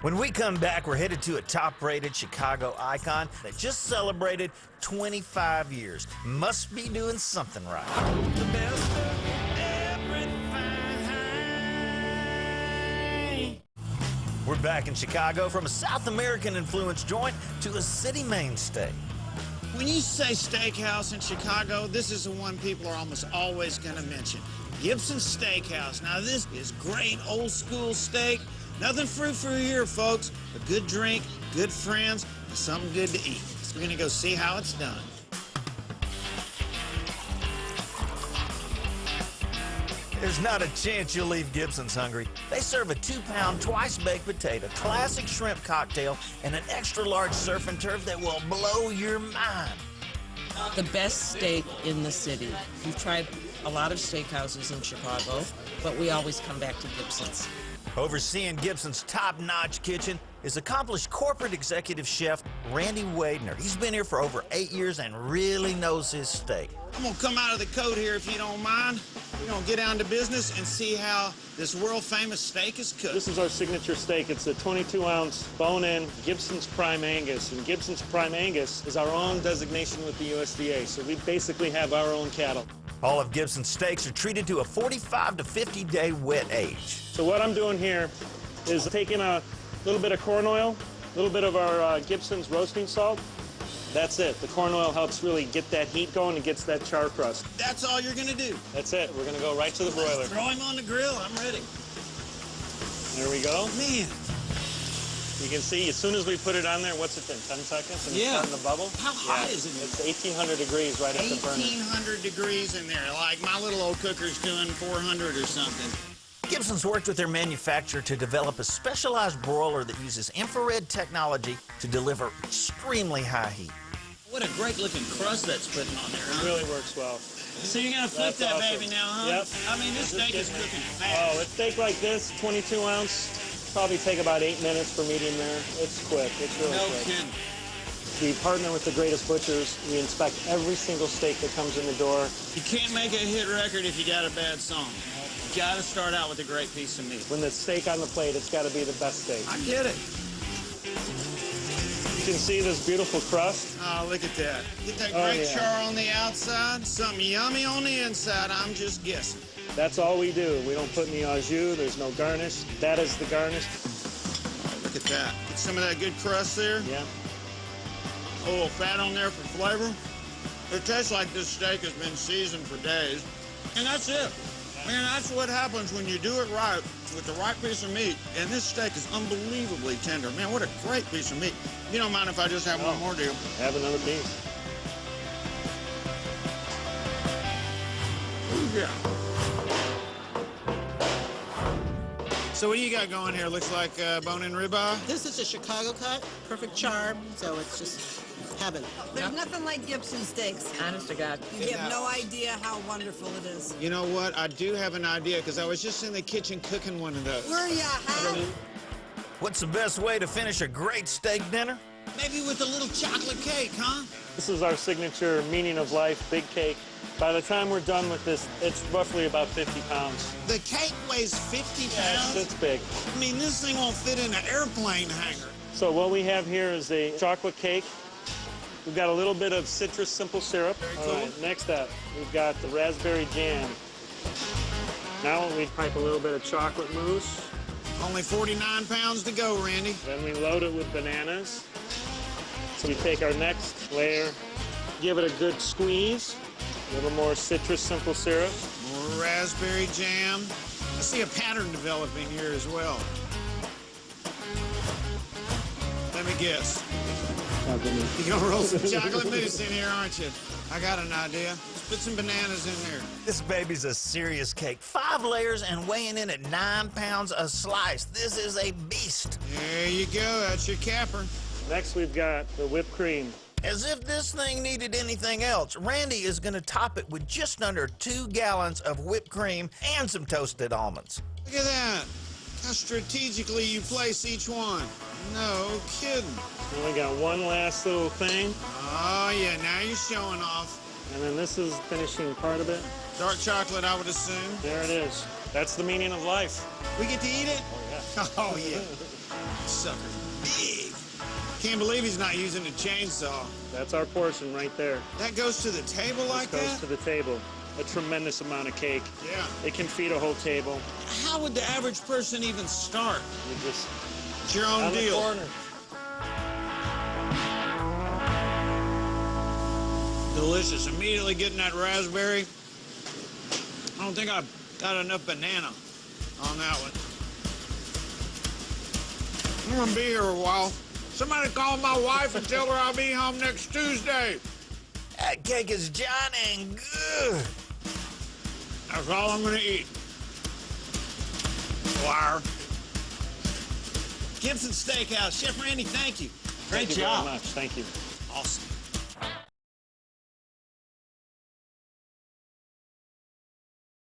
When we come back, we're headed to a top-rated Chicago icon that just celebrated 25 years. Must be doing something right. The best of everything. We're back in Chicago from a South American-influenced joint to a city mainstay. When you say steakhouse in Chicago, this is the one people are almost always going to mention. Gibsons Steakhouse. Now, this is great old-school steak. Nothing frou-frou here, folks. A good drink, good friends, and something good to eat. So we're going to go see how it's done. There's not a chance you'll leave Gibsons hungry. They serve a 2-pound, twice-baked potato, classic shrimp cocktail, and an extra-large surf and turf that will blow your mind. The best steak in the city. We've tried a lot of steakhouses in Chicago, but we always come back to Gibsons. Overseeing Gibson's top-notch kitchen is accomplished corporate executive chef Randy Wadner. He's been here for over 8 years and really knows his steak. I'm going to come out of the coat here if you don't mind. We're going to get down to business and see how this world-famous steak is cooked. This is our signature steak. It's a 22-ounce bone-in Gibson's Prime Angus. And Gibson's Prime Angus is our own designation with the USDA. So we basically have our own cattle. All of Gibson's steaks are treated to a 45 to 50-day wet age. So what I'm doing here is taking a little bit of corn oil, a little bit of our Gibson's roasting salt. That's it. The corn oil helps really get that heat going and gets that char crust. That's all you're going to do? That's it. We're going to go right to the broiler. Let's throw him on the grill. I'm ready. There we go. Man. You can see as soon as we put it on there, what's it been, 10 seconds? And Yeah. it's starting to bubble? How hot is it? It's 1,800 degrees right at the burner. 1,800 degrees in there. Like my little old cooker's doing 400 or something. Gibson's worked with their manufacturer to develop a specialized broiler that uses infrared technology to deliver extremely high heat. What a great-looking crust that's putting on there, It huh? really works well. So you're going to flip That's that awesome. baby now, huh? Yep. I mean, this steak is cooking fast. Oh, a steak like this, 22 ounce, probably take about 8 minutes for medium rare. It's quick. It's really No quick. kidding. We partner with the greatest butchers. We inspect every single steak that comes in the door. You can't make a hit record if you got a bad song. You got to start out with a great piece of meat. When the steak on the plate, it's got to be the best steak. I get it. You can see this beautiful crust. Oh, look at that. Get that Oh, great yeah. char on the outside, something yummy on the inside. I'm just guessing. That's all we do. We don't put any au jus. There's no garnish. That is the garnish. Oh, look at that. Get some of that good crust there. Yeah. A little fat on there for flavor. It tastes like this steak has been seasoned for days. And that's it. Man, that's what happens when you do it right with the right piece of meat. And this steak is unbelievably tender. Man, what a great piece of meat. You don't mind if I just have one more deal? Have another piece. Yeah. So what do you got going here? Looks like bone-in ribeye. This is a Chicago cut, perfect char, so it's just heaven. There's nothing like Gibson steaks. Honest to God. You have no idea how wonderful it is. You know what? I do have an idea because I was just in the kitchen cooking one of those. Were ya, huh? What's the best way to finish a great steak dinner? Maybe with a little chocolate cake, huh? This is our signature meaning of life, big cake. By the time we're done with this, it's roughly about 50 pounds. The cake weighs 50 Yes, pounds? it's big. I mean, this thing won't fit in an airplane hangar. So what we have here is a chocolate cake. We've got a little bit of citrus simple syrup. Very All cool. right, next up, we've got the raspberry jam. Now we pipe a little bit of chocolate mousse. Only 49 pounds to go, Randy. Then we load it with bananas. So we take our next layer, give it a good squeeze. A little more citrus simple syrup. More raspberry jam. I see a pattern developing here as well. Let me guess. You're gonna roll some chocolate mousse in here, aren't you? I got an idea. Let's put some bananas in there. This baby's a serious cake. 5 layers and weighing in at 9 pounds a slice. This is a beast. There you go. That's your capper. Next we've got the whipped cream. As if this thing needed anything else, Randy is going to top it with just under 2 gallons of whipped cream and some toasted almonds. Look at that. How strategically you place each one. No kidding. And we got one last little thing. Oh, yeah. Now you're showing off. And then this is finishing part of it. Dark chocolate, I would assume. There it is. That's the meaning of life. We get to eat it? Oh, yeah. Oh, yeah. Sucker's big. Can't believe he's not using a chainsaw. That's our portion right there. That goes to the table like Goes that? to the table. A tremendous amount of cake. Yeah. It can feed a whole table. How would the average person even start? You just It's your own on the deal. corner. Delicious. Immediately getting that raspberry. I don't think I've got enough banana on that one. I'm gonna be here a while. Somebody call my wife and tell her I'll be home next Tuesday. That cake is Johnny and good. That's all I'm gonna eat. Liar. Gibson's Steakhouse. Chef Randy, thank you. Great Thank you job. very much. Thank you. Awesome.